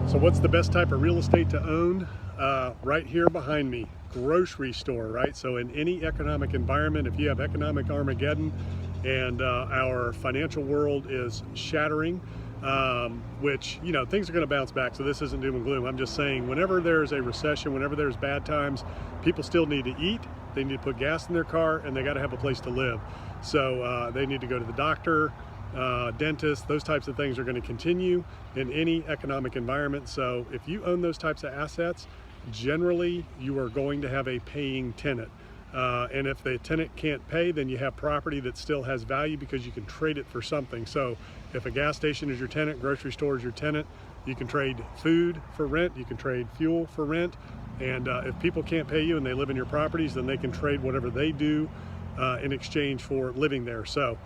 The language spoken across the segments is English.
So what's the best type of real estate to own? Right here behind me, grocery store, right? So in any economic environment, if you have economic Armageddon and our financial world is shattering, which, you know, things are going to bounce back. So this isn't doom and gloom. I'm just saying whenever there's a recession, whenever there's bad times, people still need to eat. They need to put gas in their car, and they got to have a place to live. So they need to go to the doctor, dentist. Those types of things are going to continue in any economic environment. So if you own those types of assets, generally you are going to have a paying tenant. And if the tenant can't pay, then you have property that still has value because you can trade it for something. So if a gas station is your tenant, grocery store is your tenant, you can trade food for rent, you can trade fuel for rent. And if people can't pay you and they live in your properties, then they can trade whatever they do in exchange for living there. So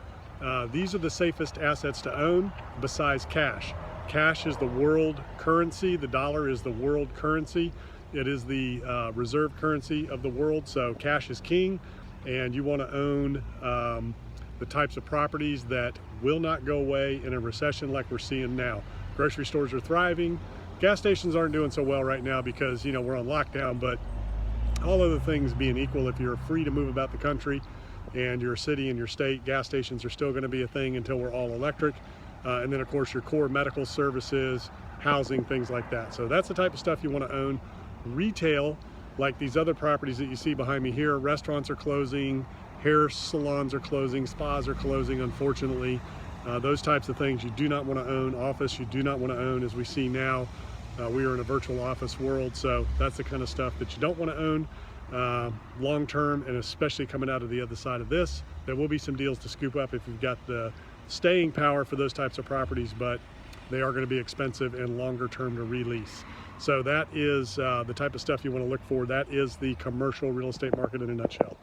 these are the safest assets to own besides cash. Cash is the world currency. The dollar is the world currency. It is the reserve currency of the world. So cash is king, and you want to own the types of properties that will not go away in a recession like we're seeing now. Grocery stores are thriving. Gas stations aren't doing so well right now because, you know, we're on lockdown, but all other things being equal, if you're free to move about the country and your city and your state, gas stations are still going to be a thing until we're all electric. And then of course your core medical services, housing, things like that. So that's the type of stuff you want to own. Retail, like these other properties that you see behind me here, restaurants are closing, hair salons are closing, spas are closing, unfortunately. Those types of things you do not want to own. Office you do not want to own, as we see now. We are in a virtual office world, so that's the kind of stuff that you don't want to own long term, and especially coming out of the other side of this. There will be some deals to scoop up if you've got the staying power for those types of properties, but they are going to be expensive and longer term to release. So that is the type of stuff you want to look for. That is the commercial real estate market in a nutshell.